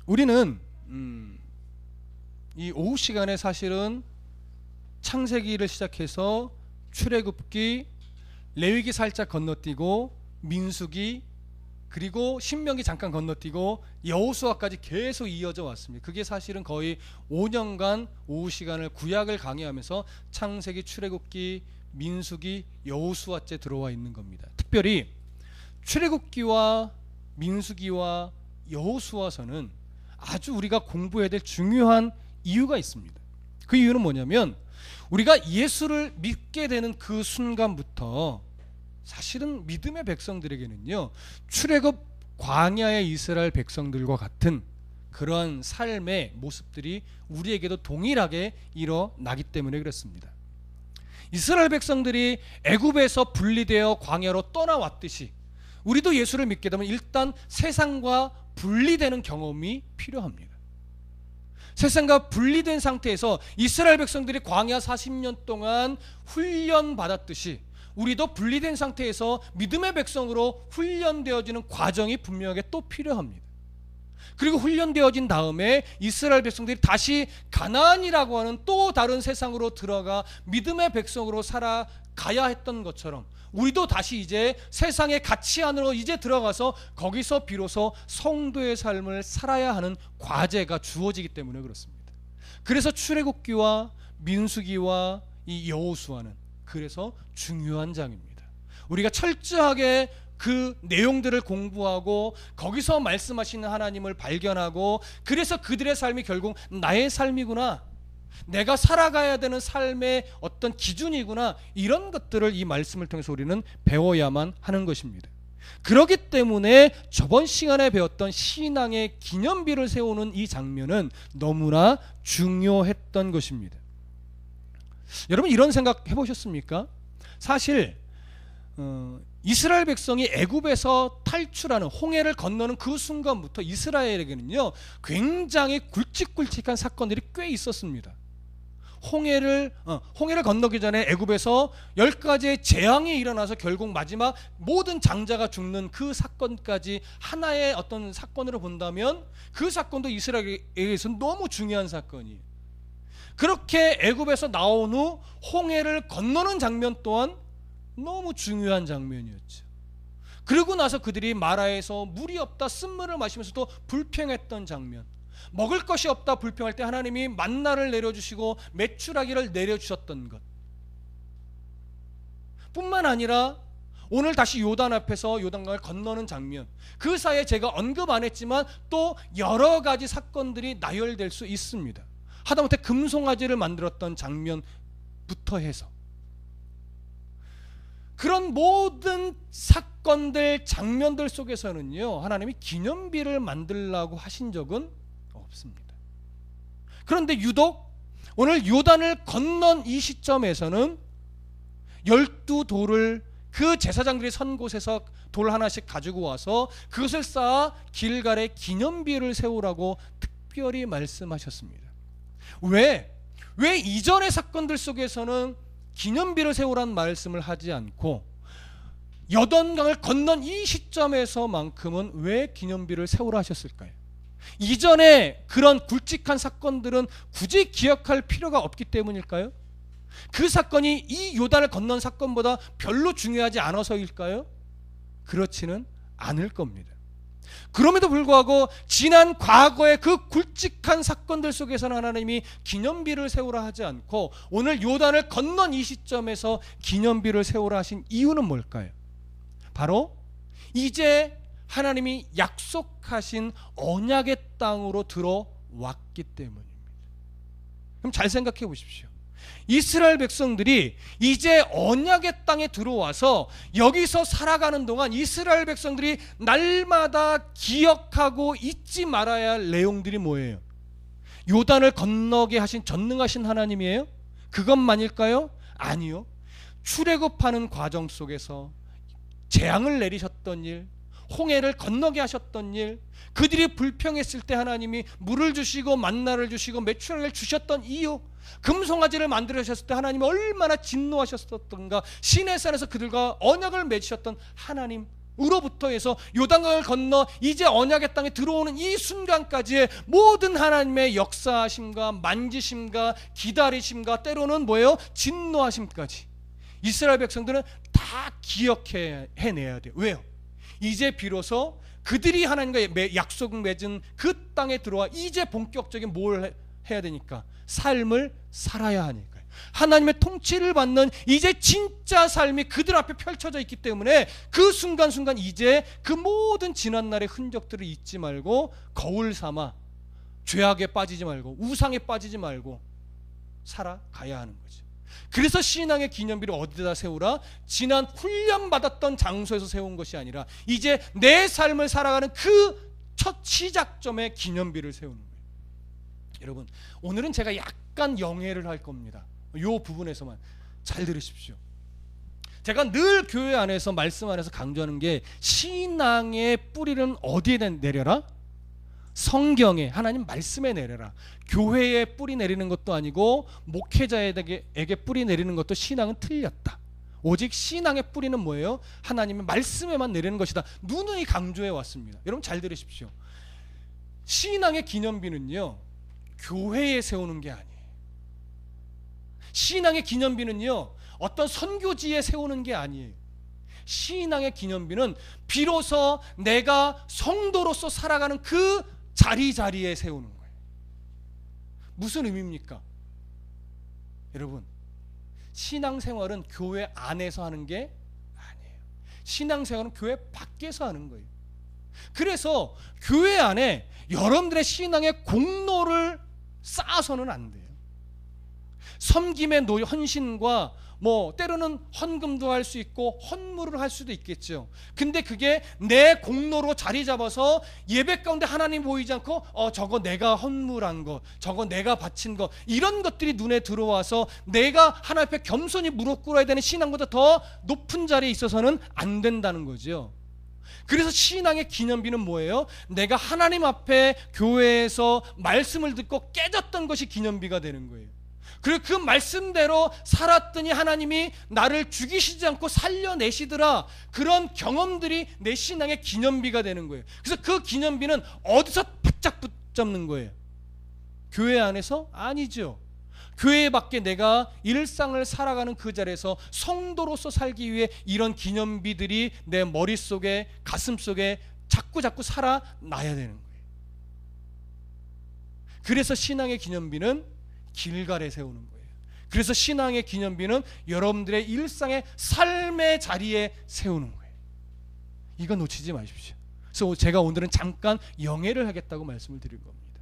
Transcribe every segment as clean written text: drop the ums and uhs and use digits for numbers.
우리는 이 오후 시간에 사실은 창세기를 시작해서 출애굽기, 레위기 살짝 건너뛰고 민수기, 그리고 신명기 잠깐 건너뛰고 여호수아까지 계속 이어져 왔습니다. 그게 사실은 거의 5년간 오후 시간을 구약을 강의하면서 창세기, 출애굽기, 민수기, 여호수아째 들어와 있는 겁니다. 특별히 출애굽기와 민수기와 여호수아서는 아주 우리가 공부해야 될 중요한 이유가 있습니다. 그 이유는 뭐냐면 우리가 예수를 믿게 되는 그 순간부터 사실은 믿음의 백성들에게는요, 출애굽 광야의 이스라엘 백성들과 같은 그런 삶의 모습들이 우리에게도 동일하게 일어나기 때문에 그렇습니다. 이스라엘 백성들이 애굽에서 분리되어 광야로 떠나왔듯이 우리도 예수를 믿게 되면 일단 세상과 분리되는 경험이 필요합니다. 세상과 분리된 상태에서 이스라엘 백성들이 광야 40년 동안 훈련받았듯이 우리도 분리된 상태에서 믿음의 백성으로 훈련되어지는 과정이 분명하게 또 필요합니다. 그리고 훈련되어진 다음에 이스라엘 백성들이 다시 가나안이라고 하는 또 다른 세상으로 들어가 믿음의 백성으로 살아가야 했던 것처럼 우리도 다시 이제 세상의 가치 안으로 이제 들어가서 거기서 비로소 성도의 삶을 살아야 하는 과제가 주어지기 때문에 그렇습니다. 그래서 출애굽기와 민수기와 이 여호수아는 그래서 중요한 장입니다. 우리가 철저하게 그 내용들을 공부하고 거기서 말씀하시는 하나님을 발견하고 그래서 그들의 삶이 결국 나의 삶이구나, 내가 살아가야 되는 삶의 어떤 기준이구나, 이런 것들을 이 말씀을 통해서 우리는 배워야만 하는 것입니다. 그렇기 때문에 저번 시간에 배웠던 신앙의 기념비를 세우는 이 장면은 너무나 중요했던 것입니다. 여러분 이런 생각 해보셨습니까? 사실 이스라엘 백성이 애굽에서 탈출하는, 홍해를 건너는 그 순간부터 이스라엘에게는요 굉장히 굵직굵직한 사건들이 꽤 있었습니다. 홍해를 건너기 전에 애굽에서 10가지의 재앙이 일어나서 결국 마지막 모든 장자가 죽는 그 사건까지 하나의 어떤 사건으로 본다면 그 사건도 이스라엘에게서 너무 중요한 사건이에요. 그렇게 애굽에서 나온 후 홍해를 건너는 장면 또한 너무 중요한 장면이었죠. 그러고 나서 그들이 마라에서 물이 없다 쓴물을 마시면서도 불평했던 장면, 먹을 것이 없다 불평할 때 하나님이 만나를 내려주시고 메추라기를 내려주셨던 것 뿐만 아니라 오늘 다시 요단 앞에서 요단강을 건너는 장면, 그 사이에 제가 언급 안 했지만 또 여러 가지 사건들이 나열될 수 있습니다. 하다못해 금송아지를 만들었던 장면부터 해서 그런 모든 사건들, 장면들 속에서는요 하나님이 기념비를 만들라고 하신 적은 없습니다. 그런데 유독 오늘 요단을 건넌 이 시점에서는 12돌을 그 제사장들이 선 곳에서 돌 하나씩 가지고 와서 그것을 쌓아 길갈에 기념비를 세우라고 특별히 말씀하셨습니다. 왜 이전의 사건들 속에서는 기념비를 세우라는 말씀을 하지 않고 여던강을 건넌 이 시점에서만큼은 왜 기념비를 세우라 하셨을까요? 이전에 그런 굵직한 사건들은 굳이 기억할 필요가 없기 때문일까요? 그 사건이 이 요단을 건넌 사건보다 별로 중요하지 않아서일까요? 그렇지는 않을 겁니다. 그럼에도 불구하고 지난 과거의 그 굵직한 사건들 속에서는 하나님이 기념비를 세우라 하지 않고 오늘 요단을 건넌 이 시점에서 기념비를 세우라 하신 이유는 뭘까요? 바로 이제 하나님이 약속하신 언약의 땅으로 들어왔기 때문입니다. 그럼 잘 생각해 보십시오. 이스라엘 백성들이 이제 언약의 땅에 들어와서 여기서 살아가는 동안 이스라엘 백성들이 날마다 기억하고 잊지 말아야 할 내용들이 뭐예요? 요단을 건너게 하신 전능하신 하나님이에요? 그것만일까요? 아니요. 출애굽하는 과정 속에서 재앙을 내리셨던 일, 홍해를 건너게 하셨던 일, 그들이 불평했을 때 하나님이 물을 주시고 만나를 주시고 메추라기를 주셨던 이유, 금송아지를 만들으셨을 때 하나님이 얼마나 진노하셨던가, 시내산에서 그들과 언약을 맺으셨던 하나님, 으로부터 해서 요단강을 건너 이제 언약의 땅에 들어오는 이 순간까지의 모든 하나님의 역사하심과 만지심과 기다리심과 때로는 뭐예요? 진노하심까지 이스라엘 백성들은 다 기억해내야 돼요. 왜요? 이제 비로소 그들이 하나님과 약속을 맺은 그 땅에 들어와 이제 본격적인 뭘 해야 되니까? 삶을 살아야 하니까. 하나님의 통치를 받는 이제 진짜 삶이 그들 앞에 펼쳐져 있기 때문에 그 순간순간 이제 그 모든 지난날의 흔적들을 잊지 말고 거울 삼아 죄악에 빠지지 말고 우상에 빠지지 말고 살아가야 하는 거죠. 그래서 신앙의 기념비를 어디다 세우라? 지난 훈련받았던 장소에서 세운 것이 아니라 이제 내 삶을 살아가는 그 첫 시작점에 기념비를 세우는 거예요. 여러분, 오늘은 제가 약간 영해를 할 겁니다. 이 부분에서만 잘 들으십시오. 제가 늘 교회 안에서 말씀 안에서 강조하는 게 신앙의 뿌리는 어디에 내려라? 성경에, 하나님 말씀에 내려라. 교회에 뿌리 내리는 것도 아니고 목회자에게 뿌리 내리는 것도 신앙은 틀렸다. 오직 신앙의 뿌리는 뭐예요? 하나님의 말씀에만 내리는 것이다. 누누이 강조해 왔습니다. 여러분 잘 들으십시오. 신앙의 기념비는요, 교회에 세우는 게 아니에요. 신앙의 기념비는요, 어떤 선교지에 세우는 게 아니에요. 신앙의 기념비는 비로소 내가 성도로서 살아가는 그 자리자리에 세우는 거예요. 무슨 의미입니까? 여러분, 신앙생활은 교회 안에서 하는 게 아니에요. 신앙생활은 교회 밖에서 하는 거예요. 그래서 교회 안에 여러분들의 신앙의 공로를 쌓아서는 안 돼요. 섬김의 헌신과 때로는 헌금도 할 수 있고 헌물을 할 수도 있겠죠. 근데 그게 내 공로로 자리 잡아서 예배 가운데 하나님 보이지 않고 저거 내가 헌물한 거, 저거 내가 바친 거, 이런 것들이 눈에 들어와서 내가 하나님 앞에 겸손히 무릎 꿇어야 되는 신앙보다 더 높은 자리에 있어서는 안 된다는 거죠. 그래서 신앙의 기념비는 뭐예요? 내가 하나님 앞에 교회에서 말씀을 듣고 깨졌던 것이 기념비가 되는 거예요. 그리고 그 말씀대로 살았더니 하나님이 나를 죽이시지 않고 살려내시더라. 그런 경험들이 내 신앙의 기념비가 되는 거예요. 그래서 그 기념비는 어디서 바짝 붙잡는 거예요? 교회 안에서? 아니죠. 교회 밖에 내가 일상을 살아가는 그 자리에서 성도로서 살기 위해 이런 기념비들이 내 머릿속에, 가슴속에 자꾸 살아나야 되는 거예요. 그래서 신앙의 기념비는 길갈에 세우는 거예요. 그래서 신앙의 기념비는 여러분들의 일상의 삶의 자리에 세우는 거예요. 이거 놓치지 마십시오. 그래서 제가 오늘은 잠깐 영예를 하겠다고 말씀을 드린 겁니다.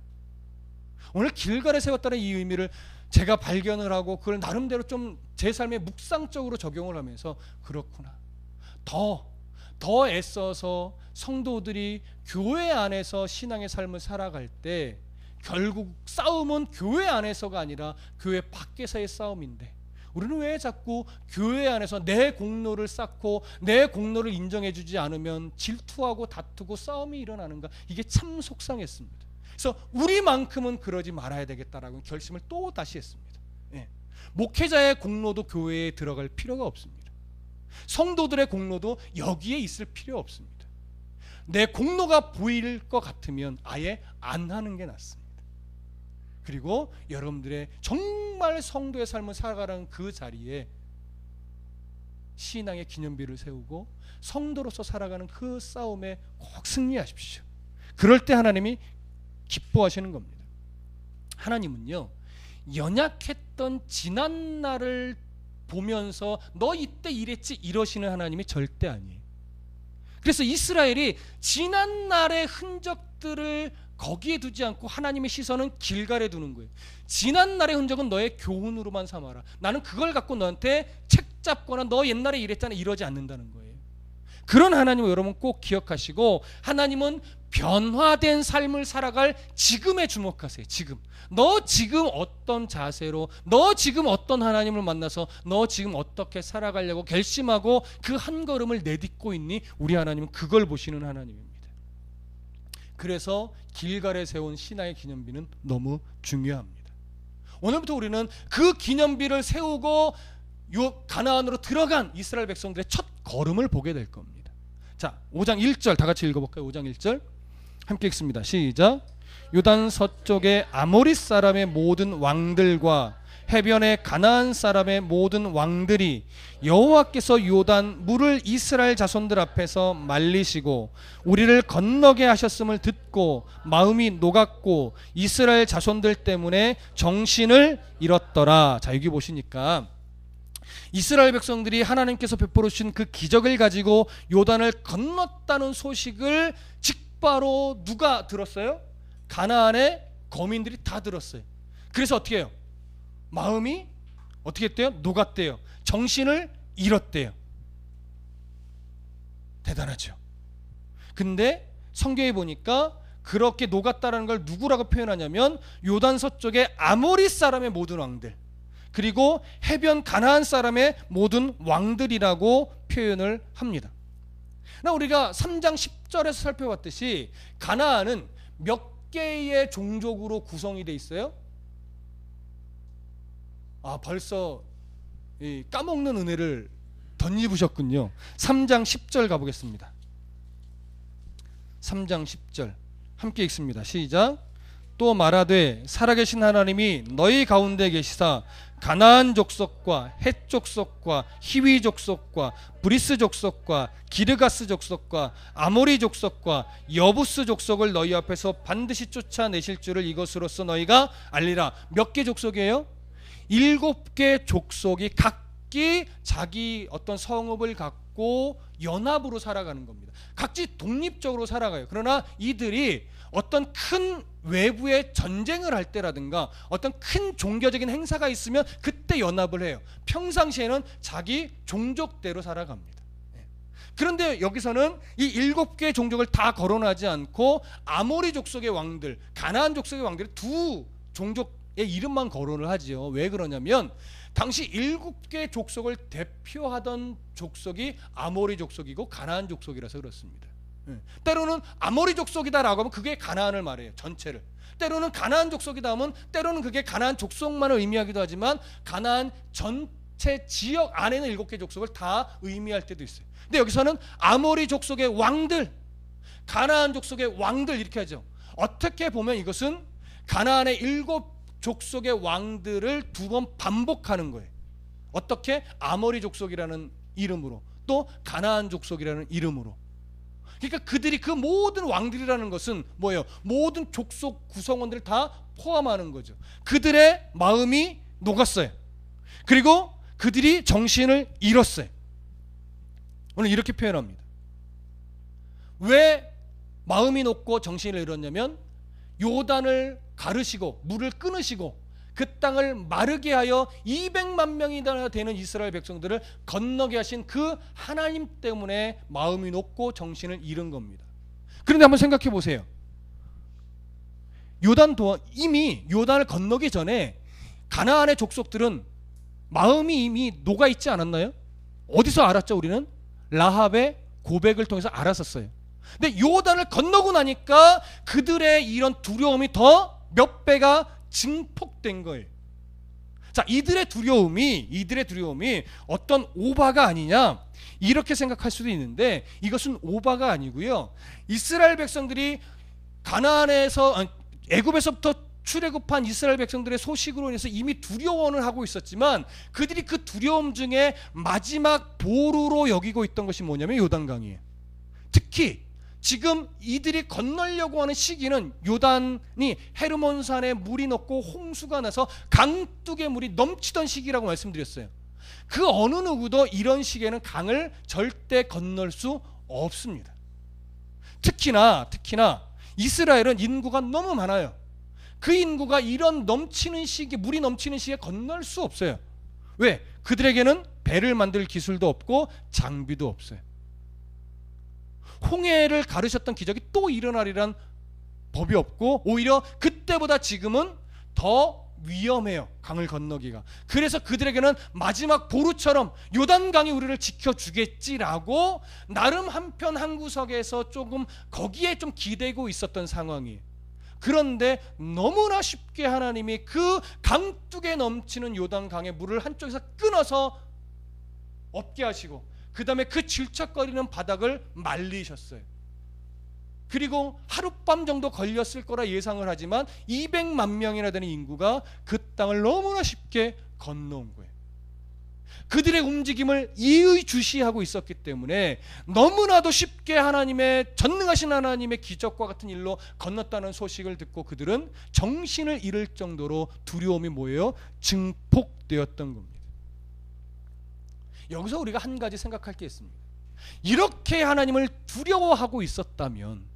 오늘 길갈에 세웠다는 이 의미를 제가 발견을 하고 그걸 나름대로 좀 제 삶에 묵상적으로 적용을 하면서 그렇구나, 더 애써서 성도들이 교회 안에서 신앙의 삶을 살아갈 때 결국 싸움은 교회 안에서가 아니라 교회 밖에서의 싸움인데 우리는 왜 자꾸 교회 안에서 내 공로를 쌓고 내 공로를 인정해주지 않으면 질투하고 다투고 싸움이 일어나는가? 이게 참 속상했습니다. 그래서 우리만큼은 그러지 말아야 되겠다라고 결심을 또 다시 했습니다. 목회자의 공로도 교회에 들어갈 필요가 없습니다. 성도들의 공로도 여기에 있을 필요 없습니다. 내 공로가 보일 것 같으면 아예 안 하는 게 낫습니다. 그리고 여러분들의 정말 성도의 삶을 살아가는 그 자리에 신앙의 기념비를 세우고 성도로서 살아가는 그 싸움에 꼭 승리하십시오. 그럴 때 하나님이 기뻐하시는 겁니다. 하나님은요, 연약했던 지난 날을 보면서 너 이때 이랬지 이러시는 하나님이 절대 아니에요. 그래서 이스라엘이 지난 날의 흔적들을 거기에 두지 않고 하나님의 시선은 길갈에 두는 거예요. 지난 날의 흔적은 너의 교훈으로만 삼아라. 나는 그걸 갖고 너한테 책 잡거나 너 옛날에 이랬잖아 이러지 않는다는 거예요. 그런 하나님을 여러분 꼭 기억하시고, 하나님은 변화된 삶을 살아갈 지금에 주목하세요. 너 지금 어떤 자세로, 너 지금 어떤 하나님을 만나서 너 지금 어떻게 살아가려고 결심하고 그 한 걸음을 내딛고 있니? 우리 하나님은 그걸 보시는 하나님입니다. 그래서 길갈에 세운 신앙의 기념비는 너무 중요합니다. 오늘부터 우리는 그 기념비를 세우고 가나안으로 들어간 이스라엘 백성들의 첫 걸음을 보게 될 겁니다. 자, 5장 1절 다 같이 읽어볼까요? 5장 1절 함께 읽습니다. 시작. 요단 서쪽의 아모리 사람의 모든 왕들과 해변의 가나안 사람의 모든 왕들이 여호와께서 요단 물을 이스라엘 자손들 앞에서 말리시고 우리를 건너게 하셨음을 듣고 마음이 녹았고 이스라엘 자손들 때문에 정신을 잃었더라. 자, 여기 보시니까 이스라엘 백성들이 하나님께서 베풀어 주신 그 기적을 가지고 요단을 건넜다는 소식을 직바로 누가 들었어요? 가나안의 거민들이 다 들었어요. 그래서 어떻게 해요? 마음이 어떻게 했대요? 녹았대요. 정신을 잃었대요. 대단하죠. 근데 성경에 보니까 그렇게 녹았다라는 걸 누구라고 표현하냐면 요단 서쪽의 아모리 사람의 모든 왕들, 그리고 해변 가나안 사람의 모든 왕들이라고 표현을 합니다. 우리가 3장 10절에서 살펴봤듯이 가나안은 몇 개의 종족으로 구성이 돼 있어요? 벌써 까먹는 은혜를 덧입으셨군요. 3장 10절 가보겠습니다. 3장 10절 함께 읽습니다. 시작. 또 말하되 살아계신 하나님이 너희 가운데 계시사 가나안 족속과 헷 족속과 히위 족속과 브리스 족속과 기르가스 족속과 아모리 족속과 여부스 족속을 너희 앞에서 반드시 쫓아내실 줄을 이것으로써 너희가 알리라. 몇 개 족속이에요? 7개 족속이 각기 자기 어떤 성읍을 갖고 연합으로 살아가는 겁니다. 각기 독립적으로 살아가요. 그러나 이들이 어떤 큰 외부의 전쟁을 할 때라든가 어떤 큰 종교적인 행사가 있으면 그때 연합을 해요. 평상시에는 자기 종족대로 살아갑니다. 그런데 여기서는 이 7개의 종족을 다 거론하지 않고 아모리 족속의 왕들, 가나안 족속의 왕들이 두 종족의 이름만 거론을 하지요. 왜 그러냐면 당시 7개의 족속을 대표하던 족속이 아모리 족속이고 가나안 족속이라서 그렇습니다. 때로는 아모리 족속이다라고 하면 그게 가나안을 말해요. 전체를. 때로는 가나안 족속이다 하면 때로는 그게 가나안 족속만을 의미하기도 하지만 가나안 전체 지역 안에는 7개 족속을 다 의미할 때도 있어요. 근데 여기서는 아모리 족속의 왕들, 가나안 족속의 왕들 이렇게 하죠. 어떻게 보면 이것은 가나안의 7 족속의 왕들을 2번 반복하는 거예요. 어떻게? 아모리 족속이라는 이름으로, 또 가나안 족속이라는 이름으로. 그러니까 그들이 그 모든 왕들이라는 것은 뭐예요? 모든 족속 구성원들을 다 포함하는 거죠. 그들의 마음이 녹았어요. 그리고 그들이 정신을 잃었어요. 오늘 이렇게 표현합니다. 왜 마음이 녹고 정신을 잃었냐면 요단을 가르시고 물을 끊으시고 그 땅을 마르게 하여 200만 명이나 되는 이스라엘 백성들을 건너게 하신 그 하나님 때문에 마음이 녹고 정신을 잃은 겁니다. 그런데 한번 생각해 보세요. 이미 요단을 건너기 전에 가나안의 족속들은 마음이 이미 녹아 있지 않았나요? 어디서 알았죠? 우리는 라합의 고백을 통해서 알았었어요. 근데 요단을 건너고 나니까 그들의 이런 두려움이 더 몇 배가 증폭된 거예요. 자, 이들의 두려움이 어떤 오바가 아니냐 이렇게 생각할 수도 있는데 이것은 오바가 아니고요. 이스라엘 백성들이 애굽에서부터 출애굽한 이스라엘 백성들의 소식으로 인해서 이미 두려워는 하고 있었지만 그들이 그 두려움 중에 마지막 보루로 여기고 있던 것이 뭐냐면 요단강이에요. 특히 지금 이들이 건너려고 하는 시기는 요단이 헤르몬산에 물이 녹고 홍수가 나서 강둑의 물이 넘치던 시기라고 말씀드렸어요. 그 어느 누구도 이런 시기에는 강을 절대 건널 수 없습니다. 특히나 이스라엘은 인구가 너무 많아요. 그 인구가 이런 넘치는 시기, 물이 넘치는 시기에 건널 수 없어요. 왜? 그들에게는 배를 만들 기술도 없고 장비도 없어요. 홍해를 가르셨던 기적이 또 일어나리란 법이 없고 오히려 그때보다 지금은 더 위험해요. 강을 건너기가. 그래서 그들에게는 마지막 보루처럼 요단강이 우리를 지켜주겠지라고 나름 한편 한 구석에서 조금 거기에 좀 기대고 있었던 상황이에요. 그런데 너무나 쉽게 하나님이 그 강둑에 넘치는 요단강의 물을 한쪽에서 끊어서 없게 하시고 그 다음에 그 질척거리는 바닥을 말리셨어요. 그리고 하룻밤 정도 걸렸을 거라 예상을 하지만 200만 명이나 되는 인구가 그 땅을 너무나 쉽게 건너온 거예요. 그들의 움직임을 이의주시하고 있었기 때문에 너무나도 쉽게 하나님의 전능하신 하나님의 기적과 같은 일로 건넜다는 소식을 듣고 그들은 정신을 잃을 정도로 두려움이 뭐예요? 증폭되었던 겁니다. 여기서 우리가 한 가지 생각할 게 있습니다. 이렇게 하나님을 두려워하고 있었다면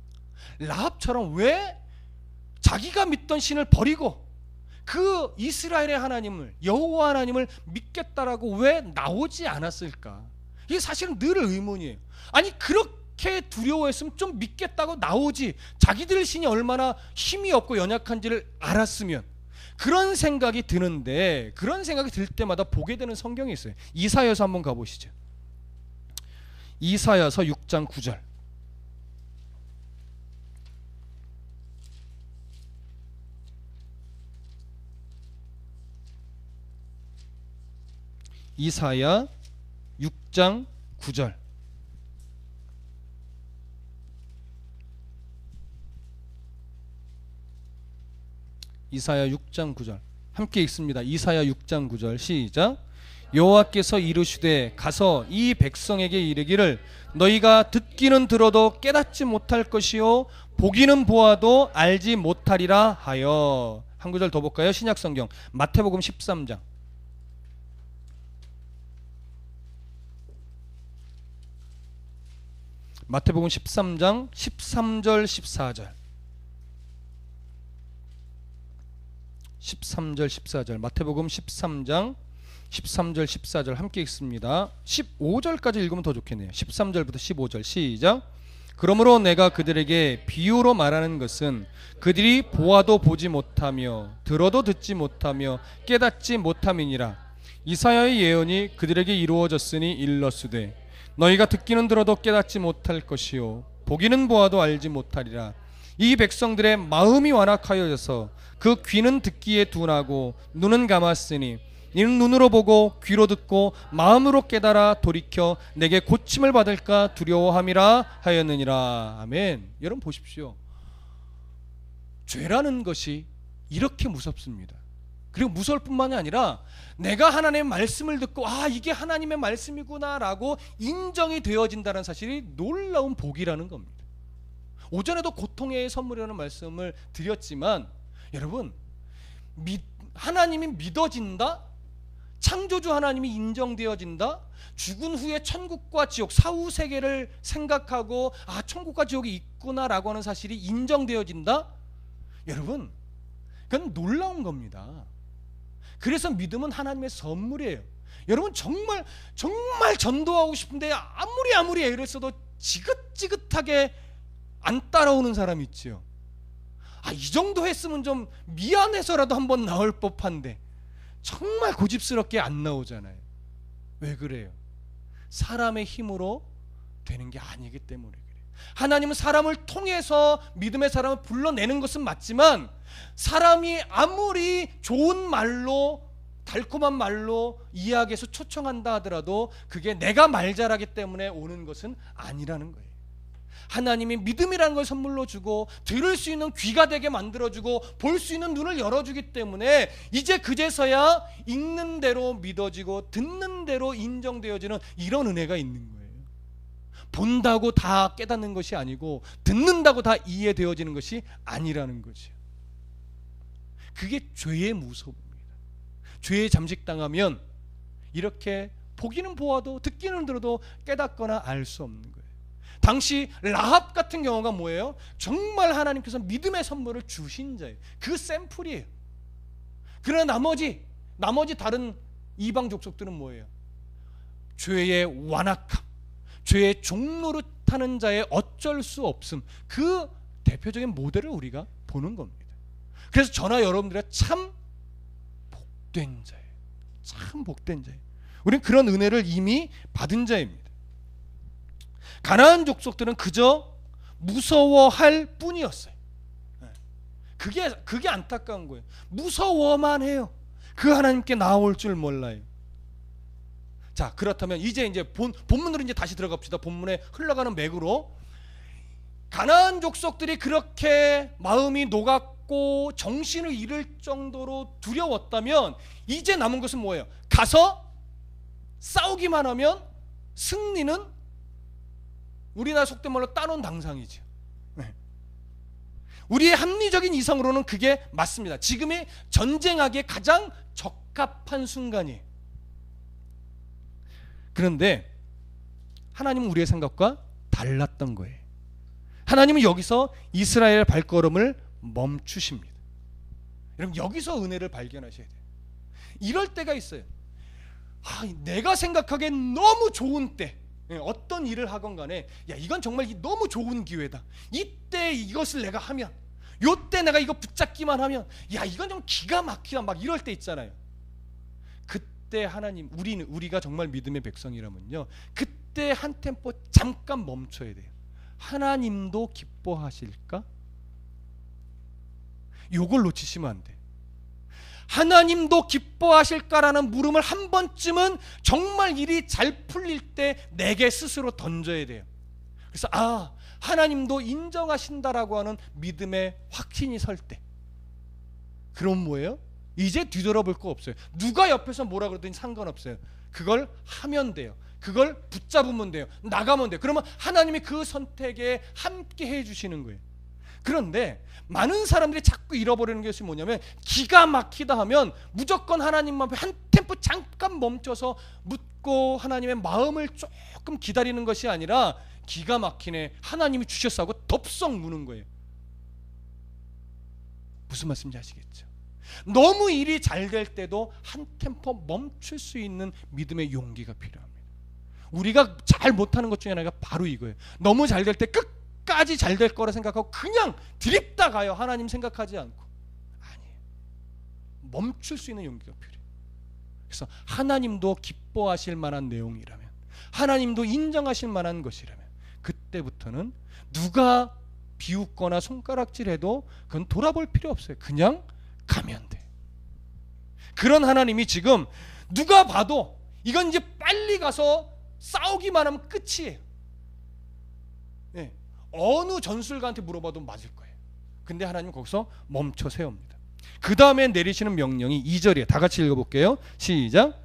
라합처럼 왜 자기가 믿던 신을 버리고 그 이스라엘의 하나님을, 여호와 하나님을 믿겠다라고 왜 나오지 않았을까? 이게 사실은 늘 의문이에요. 아니 그렇게 두려워했으면 좀 믿겠다고 나오지. 자기들 신이 얼마나 힘이 없고 연약한지를 알았으면. 그런 생각이 드는데, 그런 생각이 들 때마다 보게 되는 성경이 있어요. 이사야서 한번 가보시죠. 이사야서 6장 9절. 이사야 6장 9절. 이사야 6장 9절 함께 읽습니다. 이사야 6장 9절 시작. 여호와께서 이르시되 가서 이 백성에게 이르기를 너희가 듣기는 들어도 깨닫지 못할 것이요 보기는 보아도 알지 못하리라 하여. 한 구절 더 볼까요? 신약성경 마태복음 13장 마태복음 13장 13절 14절 13절 14절 마태복음 13장 13절 14절 함께 읽습니다. 15절까지 읽으면 더 좋겠네요. 13절부터 15절 시작. 그러므로 내가 그들에게 비유로 말하는 것은 그들이 보아도 보지 못하며 들어도 듣지 못하며 깨닫지 못함이니라. 이사야의 예언이 그들에게 이루어졌으니 일렀으되 너희가 듣기는 들어도 깨닫지 못할 것이요 보기는 보아도 알지 못하리라. 이 백성들의 마음이 완악하여져서 그 귀는 듣기에 둔하고 눈은 감았으니 이는 눈으로 보고 귀로 듣고 마음으로 깨달아 돌이켜 내게 고침을 받을까 두려워함이라 하였느니라. 아멘. 여러분 보십시오. 죄라는 것이 이렇게 무섭습니다. 그리고 무서울 뿐만이 아니라 내가 하나님의 말씀을 듣고 아 이게 하나님의 말씀이구나 라고 인정이 되어진다는 사실이 놀라운 복이라는 겁니다. 오전에도 고통의 선물이라는 말씀을 드렸지만 여러분 하나님이 믿어진다? 창조주 하나님이 인정되어진다? 죽은 후에 천국과 지옥 사후세계를 생각하고 아 천국과 지옥이 있구나라고 하는 사실이 인정되어진다? 여러분 그건 놀라운 겁니다. 그래서 믿음은 하나님의 선물이에요. 여러분 정말 전도하고 싶은데 아무리 애를 써도 지긋지긋하게 안 따라오는 사람 있지요. 아, 이 정도 했으면 좀 미안해서라도 한번 나올 법한데 정말 고집스럽게 안 나오잖아요. 왜 그래요? 사람의 힘으로 되는 게 아니기 때문에 그래요. 하나님은 사람을 통해서 믿음의 사람을 불러내는 것은 맞지만 사람이 아무리 좋은 말로 달콤한 말로 이야기해서 초청한다 하더라도 그게 내가 말 잘하기 때문에 오는 것은 아니라는 거예요. 하나님이 믿음이라는 걸 선물로 주고 들을 수 있는 귀가 되게 만들어주고 볼 수 있는 눈을 열어주기 때문에 이제 그제서야 읽는 대로 믿어지고 듣는 대로 인정되어지는 이런 은혜가 있는 거예요. 본다고 다 깨닫는 것이 아니고 듣는다고 다 이해되어지는 것이 아니라는 거죠. 그게 죄의 무서움입니다. 죄에 잠식당하면 이렇게 보기는 보아도 듣기는 들어도 깨닫거나 알 수 없는 거예요. 당시 라합 같은 경우가 뭐예요? 정말 하나님께서 믿음의 선물을 주신 자예요. 그 샘플이에요. 그러나 나머지 다른 이방 족속들은 뭐예요? 죄의 완악함, 죄의 종노릇하는 자의 어쩔 수 없음, 그 대표적인 모델을 우리가 보는 겁니다. 그래서 저나 여러분들의 참 복된 자예요. 참 복된 자예요. 우리는 그런 은혜를 이미 받은 자입니다. 가나안 족속들은 그저 무서워할 뿐이었어요. 그게 안타까운 거예요. 무서워만 해요. 그 하나님께 나올 줄 몰라요. 자, 그렇다면 이제 본문으로 이제 다시 들어가 봅시다. 본문에 흘러가는 맥으로 가나안 족속들이 그렇게 마음이 녹았고 정신을 잃을 정도로 두려웠다면 이제 남은 것은 뭐예요? 가서 싸우기만 하면 승리는 우리나라 속된 말로 따놓은 당상이죠. 네. 우리의 합리적인 이성으로는 그게 맞습니다. 지금이 전쟁하기에 가장 적합한 순간이에요. 그런데 하나님은 우리의 생각과 달랐던 거예요. 하나님은 여기서 이스라엘의 발걸음을 멈추십니다. 여러분, 여기서 은혜를 발견하셔야 돼요. 이럴 때가 있어요. 내가 생각하기엔 너무 좋은 때, 어떤 일을 하건 간에 이건 정말 너무 좋은 기회다. 이때 이것을 내가 하면, 요때 내가 이거 붙잡기만 하면 이건 좀 기가 막히다, 막 이럴 때 있잖아요. 그때 하나님, 우리가 정말 믿음의 백성이라면요, 그때 한 템포 잠깐 멈춰야 돼요. 하나님도 기뻐하실까? 요걸 놓치시면 안 돼. 하나님도 기뻐하실까라는 물음을 한 번쯤은 정말 일이 잘 풀릴 때 내게 스스로 던져야 돼요. 그래서 하나님도 인정하신다라고 하는 믿음의 확신이 설 때, 그럼 뭐예요? 이제 뒤돌아볼 거 없어요. 누가 옆에서 뭐라 그러든지 상관없어요. 그걸 하면 돼요. 그걸 붙잡으면 돼요. 나가면 돼요. 그러면 하나님이 그 선택에 함께 해주시는 거예요. 그런데 많은 사람들이 자꾸 잃어버리는 것이 뭐냐면, 기가 막히다 하면 무조건 하나님 앞에 한 템포 잠깐 멈춰서 묻고 하나님의 마음을 조금 기다리는 것이 아니라, 기가 막히네, 하나님이 주셨어 하고 덥석 무는 거예요. 무슨 말씀인지 아시겠죠? 너무 일이 잘 될 때도 한 템포 멈출 수 있는 믿음의 용기가 필요합니다. 우리가 잘 못하는 것 중에 하나가 바로 이거예요. 너무 잘 될 때 끝까지 잘 될 거라 생각하고 그냥 드립다 가요. 하나님 생각하지 않고. 아니에요. 멈출 수 있는 용기가 필요해요. 그래서 하나님도 기뻐하실 만한 내용이라면, 하나님도 인정하실 만한 것이라면, 그때부터는 누가 비웃거나 손가락질해도 그건 돌아볼 필요 없어요. 그냥 가면 돼. 그런 하나님이 지금 누가 봐도 이건 이제 빨리 가서 싸우기만 하면 끝이에요. 네. 어느 전술가한테 물어봐도 맞을 거예요. 근데 하나님 거기서 멈춰 세웁니다. 그 다음에 내리시는 명령이 2절이에요. 다 같이 읽어볼게요. 시작.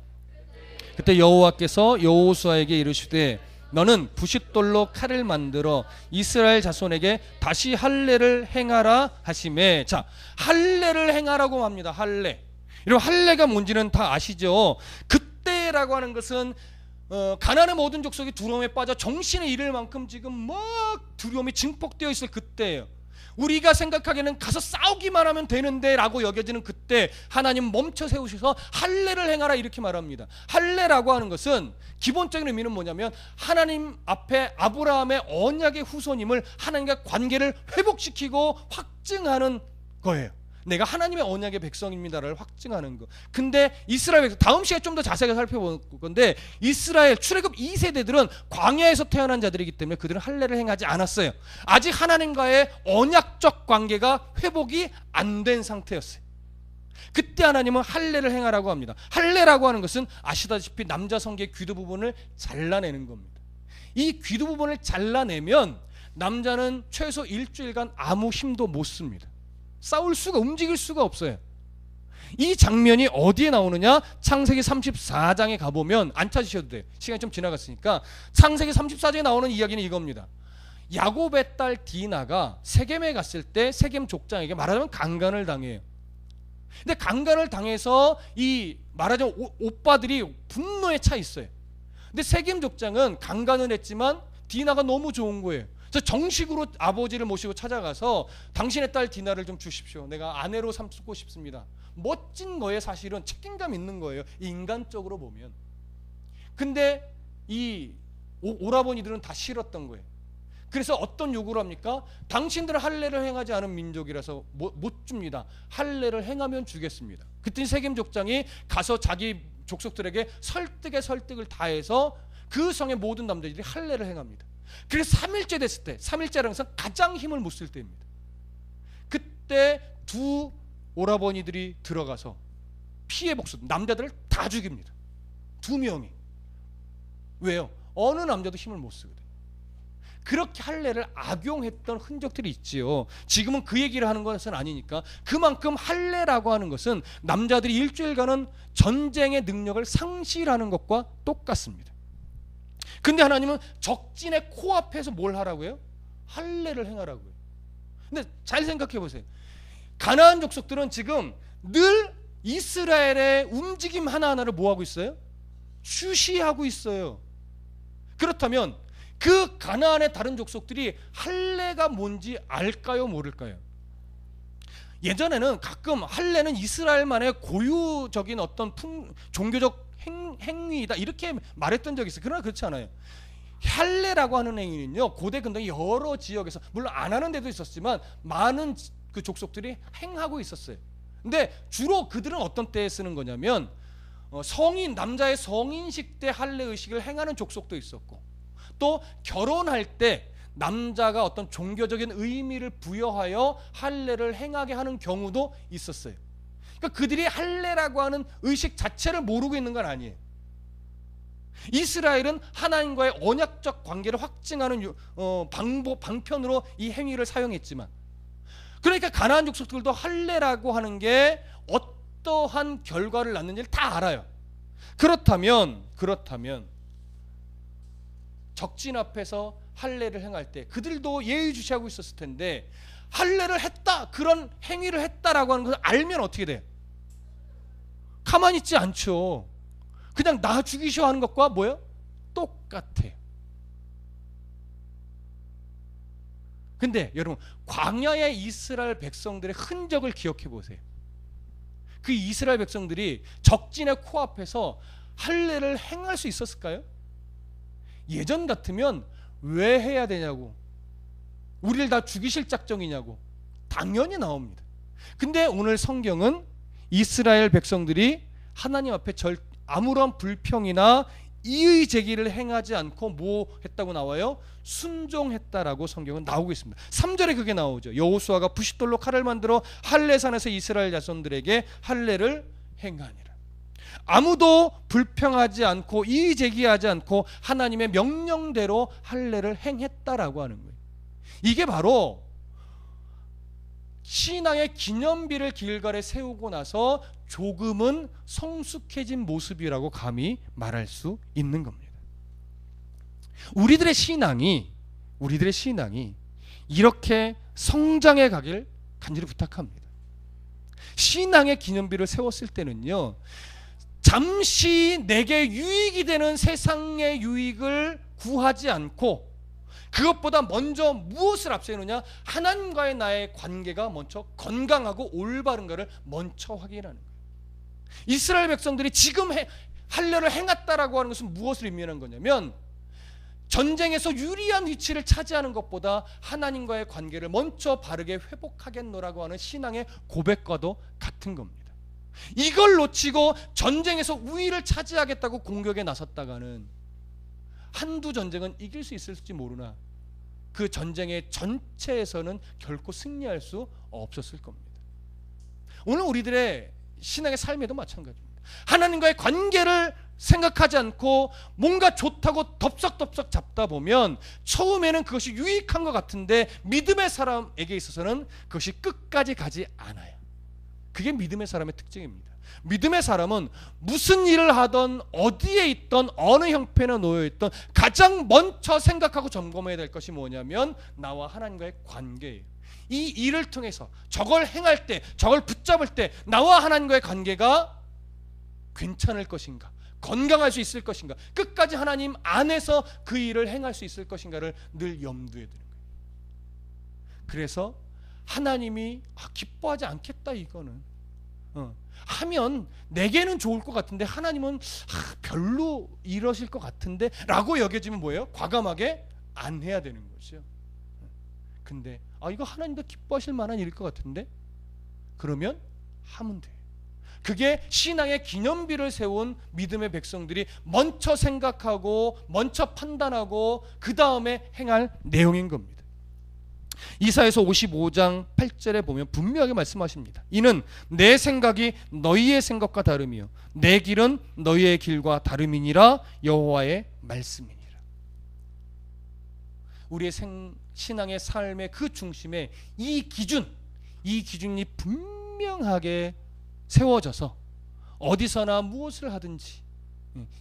그때 여호와께서 여호수아에게 이르시되 너는 부싯돌로 칼을 만들어 이스라엘 자손에게 다시 할례를 행하라 하시매. 자, 할례를 행하라고 합니다. 할례. 여러분, 할례가 뭔지는 다 아시죠? 그때라고 하는 것은 가나안의 모든 족속이 두려움에 빠져 정신을 잃을 만큼 지금 막 두려움이 증폭되어 있을 그때예요. 우리가 생각하기에는 가서 싸우기만 하면 되는데 라고 여겨지는 그때 하나님 멈춰 세우셔서 할례를 행하라 이렇게 말합니다. 할례라고 하는 것은 기본적인 의미는 뭐냐면, 하나님 앞에 아브라함의 언약의 후손임을 하나님과 관계를 회복시키고 확증하는 거예요. 내가 하나님의 언약의 백성입니다를 확증하는 거. 근데 이스라엘 백성, 다음 시간에 좀 더 자세하게 살펴볼 건데, 이스라엘 출애굽 2세대들은 광야에서 태어난 자들이기 때문에 그들은 할례를 행하지 않았어요. 아직 하나님과의 언약적 관계가 회복이 안 된 상태였어요. 그때 하나님은 할례를 행하라고 합니다. 할례라고 하는 것은 아시다시피 남자 성기의 귀두 부분을 잘라내는 겁니다. 이 귀두 부분을 잘라내면 남자는 최소 일주일간 아무 힘도 못 씁니다. 싸울 수가, 움직일 수가 없어요. 이 장면이 어디에 나오느냐? 창세기 34장에 가보면, 안 찾으셔도 돼요. 시간이 좀 지나갔으니까. 창세기 34장에 나오는 이야기는 이겁니다. 야곱의 딸 디나가 세겜에 갔을 때 세겜 족장에게 말하자면 강간을 당해요. 근데 강간을 당해서 이 말하자면 오빠들이 분노에 차 있어요. 근데 세겜 족장은 강간을 했지만 디나가 너무 좋은 거예요. 그래서 정식으로 아버지를 모시고 찾아가서 당신의 딸 디나를 좀 주십시오. 내가 아내로 삼고 싶습니다. 멋진 거예요. 사실은 책임감 있는 거예요. 인간적으로 보면. 근데 이 오라버니들은 다 싫었던 거예요. 그래서 어떤 요구를 합니까? 당신들은 할례를 행하지 않은 민족이라서 못 줍니다. 할례를 행하면 주겠습니다. 그때 세겜 족장이 가서 자기 족속들에게 설득을 다해서 그 성의 모든 남자들이 할례를 행합니다. 그래서 3일째 됐을 때, 3일째라는 것은 가장 힘을 못 쓸 때입니다. 그때 두 오라버니들이 들어가서 피해 복수, 남자들을 다 죽입니다. 2명이. 왜요? 어느 남자도 힘을 못 쓰거든. 그렇게 할례를 악용했던 흔적들이 있지요. 지금은 그 얘기를 하는 것은 아니니까. 그만큼 할례라고 하는 것은 남자들이 일주일간은 전쟁의 능력을 상실하는 것과 똑같습니다. 근데 하나님은 적진의 코앞에서 뭘 하라고요? 할례를 행하라고요. 근데 잘 생각해 보세요. 가나안 족속들은 지금 늘 이스라엘의 움직임 하나하나를 뭐하고 있어요? 주시하고 있어요. 그렇다면 그 가나안의 다른 족속들이 할례가 뭔지 알까요, 모를까요? 예전에는 가끔 할례는 이스라엘만의 고유적인 어떤 종교적 행위이다 이렇게 말했던 적이 있어요. 그러나 그렇지 않아요. 할례라고 하는 행위는요, 고대 근동의 여러 지역에서, 물론 안 하는 데도 있었지만 많은 그 족속들이 행하고 있었어요. 근데 주로 그들은 어떤 때에 쓰는 거냐면 남자의 성인식 때 할례 의식을 행하는 족속도 있었고, 또 결혼할 때 남자가 어떤 종교적인 의미를 부여하여 할례를 행하게 하는 경우도 있었어요. 그러니까 그들이 할례라고 하는 의식 자체를 모르고 있는 건 아니에요. 이스라엘은 하나님과의 언약적 관계를 확증하는 방편으로 이 행위를 사용했지만, 그러니까 가나안 족속들도 할례라고 하는 게 어떠한 결과를 낳는지를 다 알아요. 그렇다면 적진 앞에서 할례를 행할 때 그들도 예의주시하고 있었을 텐데, 할례를 했다, 그런 행위를 했다라고 하는 것을 알면 어떻게 돼요? 가만히 있지 않죠. 그냥 나 죽이셔 하는 것과 뭐예요? 똑같아요. 근데 여러분, 광야의 이스라엘 백성들의 흔적을 기억해 보세요. 그 이스라엘 백성들이 적진의 코앞에서 할례를 행할 수 있었을까요? 예전 같으면 왜 해야 되냐고, 우리를 다 죽이실 작정이냐고 당연히 나옵니다. 근데 오늘 성경은 이스라엘 백성들이 하나님 앞에 아무런 불평이나 이의 제기를 행하지 않고 뭐 했다고 나와요? 순종했다라고 성경은 나오고 있습니다. 3절에 그게 나오죠. 여호수아가 부싯돌로 칼을 만들어 할례산에서 이스라엘 자손들에게 할례를 행하니라. 아무도 불평하지 않고 이의 제기하지 않고 하나님의 명령대로 할례를 행했다라고 하는 거예요. 이게 바로 신앙의 기념비를 길갈에 세우고 나서 조금은 성숙해진 모습이라고 감히 말할 수 있는 겁니다. 우리들의 신앙이 이렇게 성장해 가길 간절히 부탁합니다. 신앙의 기념비를 세웠을 때는요, 잠시 내게 유익이 되는 세상의 유익을 구하지 않고, 그것보다 먼저 무엇을 앞세우느냐? 하나님과의 나의 관계가 먼저 건강하고 올바른가를 먼저 확인하는 거예요. 이스라엘 백성들이 지금 할례를 행했다라고 하는 것은 무엇을 의미하는 거냐면, 전쟁에서 유리한 위치를 차지하는 것보다 하나님과의 관계를 먼저 바르게 회복하겠노라고 하는 신앙의 고백과도 같은 겁니다. 이걸 놓치고 전쟁에서 우위를 차지하겠다고 공격에 나섰다가는 한두 전쟁은 이길 수 있을지 모르나 그 전쟁의 전체에서는 결코 승리할 수 없었을 겁니다. 오늘 우리들의 신앙의 삶에도 마찬가지입니다. 하나님과의 관계를 생각하지 않고 뭔가 좋다고 덥석덥석 잡다 보면 처음에는 그것이 유익한 것 같은데 믿음의 사람에게 있어서는 그것이 끝까지 가지 않아요. 그게 믿음의 사람의 특징입니다. 믿음의 사람은 무슨 일을 하던 어디에 있던 어느 형편에 놓여 있던 가장 먼저 생각하고 점검해야 될 것이 뭐냐면 나와 하나님과의 관계예요. 이 일을 통해서 저걸 행할 때, 저걸 붙잡을 때 나와 하나님과의 관계가 괜찮을 것인가, 건강할 수 있을 것인가, 끝까지 하나님 안에서 그 일을 행할 수 있을 것인가를 늘 염두에 두는 거예요. 그래서 하나님이 기뻐하지 않겠다, 이거는 하면 내게는 좋을 것 같은데 하나님은 별로 이러실 것 같은데 라고 여겨지면 뭐예요? 과감하게 안 해야 되는 거죠. 근데 이거 하나님도 기뻐하실 만한 일일 것 같은데 그러면 하면 돼요. 그게 신앙의 기념비를 세운 믿음의 백성들이 먼저 생각하고 먼저 판단하고 그 다음에 행할 내용인 겁니다. 이사야서 55장 8절에 보면 분명하게 말씀하십니다. 이는 내 생각이 너희의 생각과 다름이요 내 길은 너희의 길과 다름이니라 여호와의 말씀이니라. 우리의 신앙의 삶의 그 중심에 이 기준이 분명하게 세워져서 어디서나 무엇을 하든지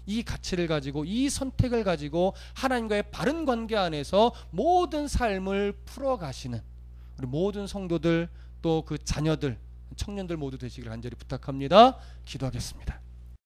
이 가치를 가지고 이 선택을 가지고 하나님과의 바른 관계 안에서 모든 삶을 풀어가시는 우리 모든 성도들 또 그 자녀들 청년들 모두 되시기를 간절히 부탁합니다. 기도하겠습니다.